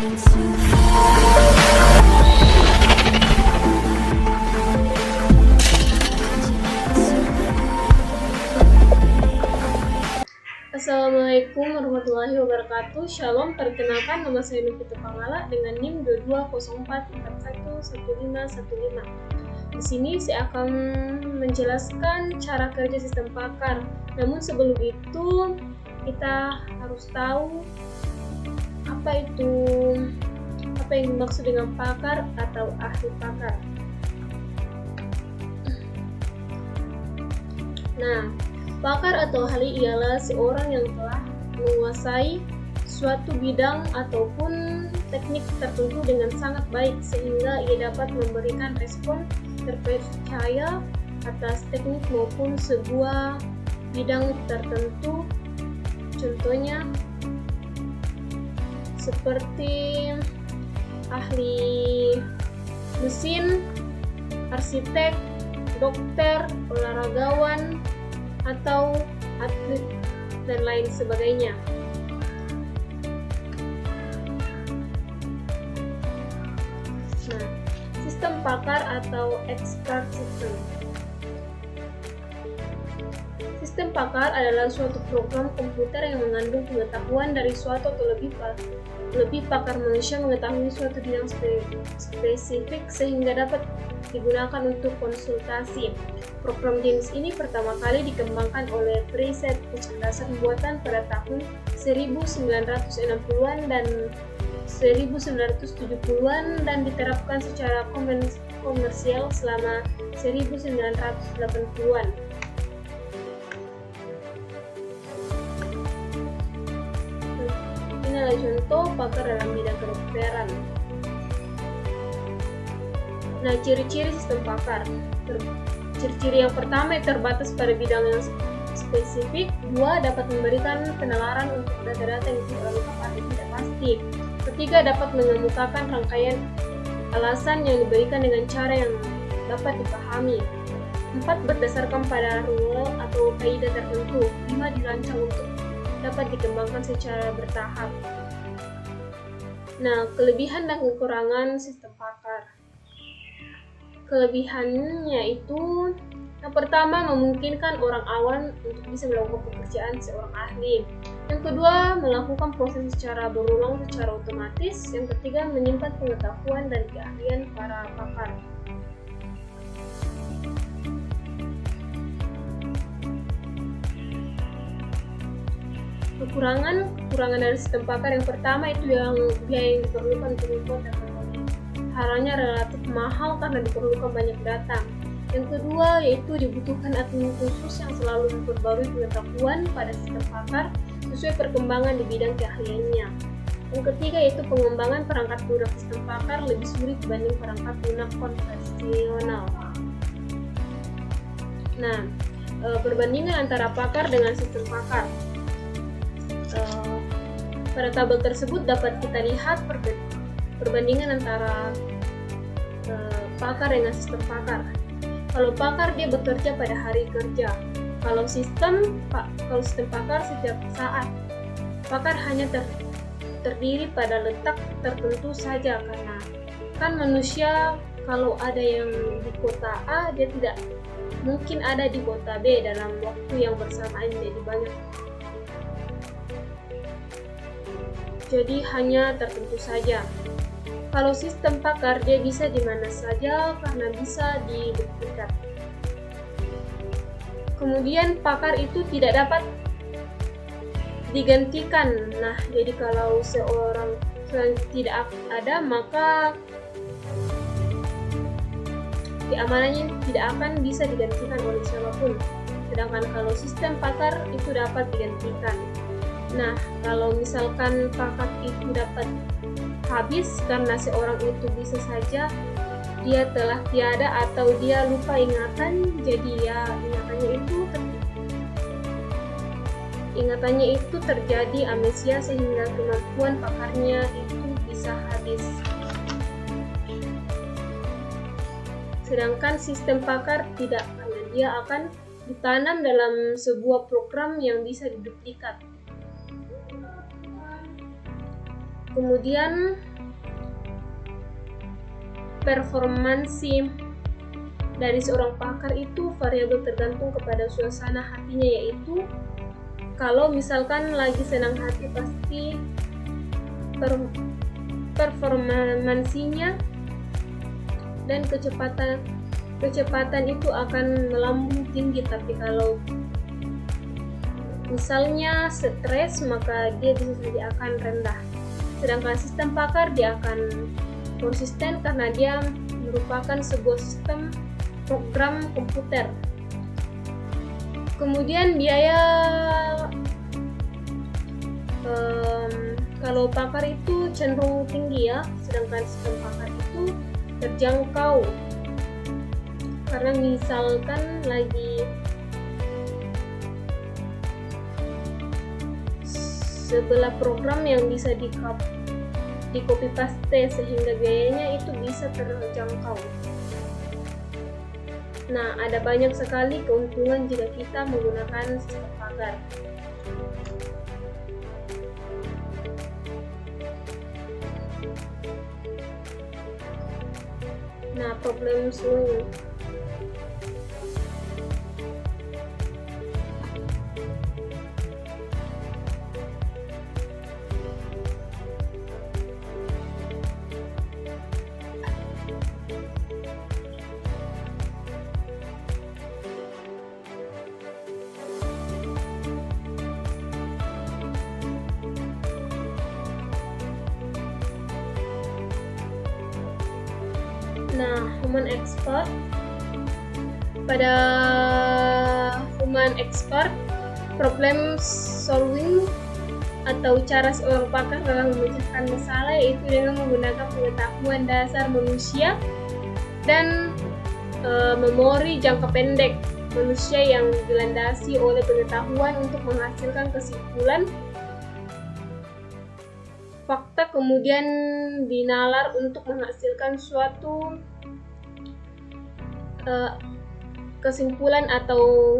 Assalamualaikum warahmatullahi wabarakatuh. Shalom, perkenalkan nama saya Nufita Pangala dengan NIM 2204411515. Di sini saya akan menjelaskan cara kerja sistem pakar. Namun sebelum itu kita harus tahu apa yang dimaksud dengan pakar atau ahli pakar. Nah, pakar atau ahli ialah seorang yang telah menguasai suatu bidang ataupun teknik tertentu dengan sangat baik sehingga ia dapat memberikan respon terpercaya atas teknik maupun sebuah bidang tertentu. Contohnya seperti ahli mesin, arsitek, dokter, olahragawan, atau atlet dan lain sebagainya. Nah, sistem pakar atau expert system. Sistem pakar adalah suatu program komputer yang mengandung pengetahuan dari suatu atau lebih pakar manusia mengetahui suatu bidang spesifik sehingga dapat digunakan untuk konsultasi. Program jenis ini pertama kali dikembangkan oleh Preset kecerdasan buatan pada tahun 1960-an dan 1970-an dan diterapkan secara komersial selama 1980-an. Ini adalah contoh pakar dalam bidang kedokteran. Nah, ciri-ciri sistem pakar. Ciri-ciri yang pertama terbatas pada bidang yang spesifik. 2. Dapat memberikan penalaran untuk data-data yang tidak lengkap atau tidak pasti. 3. Dapat mengemukakan rangkaian alasan yang diberikan dengan cara yang dapat dipahami. 4. Berdasarkan pada rule atau kaidah tertentu. 5. Dirancang untuk dapat dikembangkan secara bertahap. Nah, kelebihan dan kekurangan sistem pakar. Kelebihannya itu yang pertama memungkinkan orang awam untuk bisa melakukan pekerjaan seorang ahli. Yang kedua melakukan proses secara berulang secara otomatis. Yang ketiga menyimpan pengetahuan dan keahlian para pakar. Kekurangan dari sistem pakar yang pertama itu yang biaya yang diperlukan untuk membuat teknologi. Harganya relatif mahal karena diperlukan banyak data. Yang kedua yaitu dibutuhkan admin khusus yang selalu memperbarui pengetahuan pada sistem pakar sesuai perkembangan di bidang keahliannya. Yang ketiga yaitu pengembangan perangkat lunak sistem pakar lebih sulit dibanding perangkat lunak konvensional. Nah, perbandingan antara pakar dengan sistem pakar. Pada tabel tersebut dapat kita lihat perbandingan antara pakar dengan sistem pakar. Kalau pakar dia bekerja pada hari kerja. Kalau sistem pakar setiap saat. Pakar hanya terdiri pada letak tertentu saja karena kan manusia kalau ada yang di kota A dia tidak mungkin ada di kota B dalam waktu yang bersamaan, jadi banyak. Jadi hanya tertentu saja. Kalau sistem pakar dia bisa di mana saja karena bisa dibuktikan. Kemudian pakar itu tidak dapat digantikan. Nah, jadi kalau seorang tidak ada maka keamanannya tidak akan bisa digantikan oleh siapapun. Sedangkan kalau sistem pakar itu dapat digantikan. Nah, kalau misalkan pakar itu dapat habis karena seorang itu bisa saja dia telah tiada atau dia lupa ingatan, jadi ya ingatannya itu terjadi amnesia sehingga kemampuan pakarnya itu bisa habis. Sedangkan sistem pakar tidak, karena dia akan ditanam dalam sebuah program yang bisa diduplikat. Kemudian performansi dari seorang pakar itu variabel tergantung kepada suasana hatinya, yaitu kalau misalkan lagi senang hati pasti performansinya dan kecepatan itu akan melambung tinggi. Tapi kalau misalnya stres, maka dia bisa saja akan rendah. Sedangkan sistem pakar dia akan konsisten karena dia merupakan sebuah sistem program komputer. Kemudian biaya, kalau pakar itu cenderung tinggi ya, sedangkan sistem pakar itu terjangkau. Karena misalkan lagi sebelah program yang bisa di copy paste, sehingga biayanya itu bisa terjangkau. Nah, ada banyak sekali keuntungan jika kita menggunakan sistem pakar. Nah, problem solving. Nah, human expert. Pada human expert, problem solving atau cara seorang pakar dalam memecahkan masalah yaitu dengan menggunakan pengetahuan dasar manusia dan memori jangka pendek manusia yang dilandasi oleh pengetahuan untuk menghasilkan kesimpulan fakta, kemudian dinalar untuk menghasilkan suatu kesimpulan atau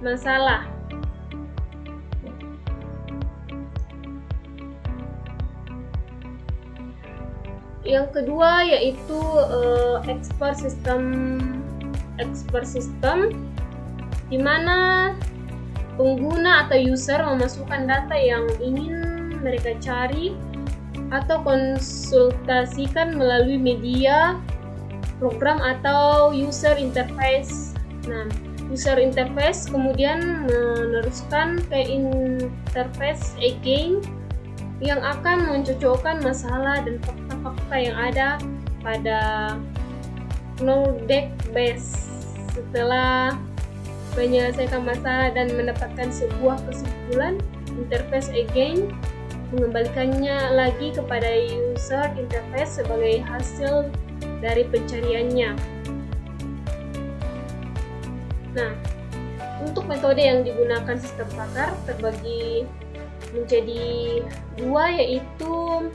masalah. Yang kedua yaitu expert system, di mana pengguna atau user memasukkan data yang ingin mereka cari atau konsultasikan melalui media, program atau user interface. Nah, user interface kemudian meneruskan ke interface again yang akan mencocokkan masalah dan fakta-fakta yang ada pada knowledge base. Setelah menyelesaikan masalah dan mendapatkan sebuah kesimpulan, interface again mengembalikannya lagi kepada user interface sebagai hasil dari pencariannya. Nah, untuk metode yang digunakan sistem pakar terbagi menjadi dua, yaitu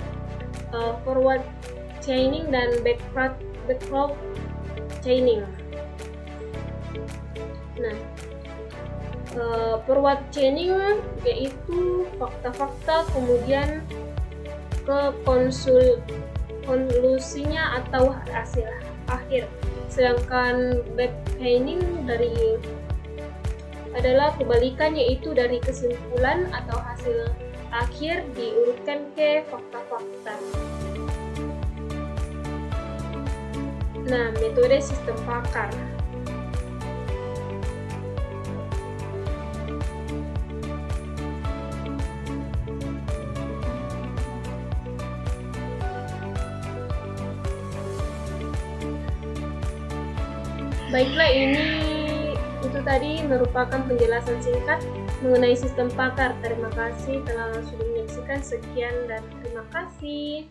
forward chaining dan backward chaining. Nah, forward chaining yaitu fakta-fakta kemudian ke konklusinya atau hasil akhir. Sedangkan back chaining adalah kebalikan, yaitu dari kesimpulan atau hasil akhir diurutkan ke fakta-fakta. Nah, metode sistem pakar. Baiklah, itu tadi merupakan penjelasan singkat mengenai sistem pakar. Terima kasih telah sudah menyaksikan. Sekian dan terima kasih.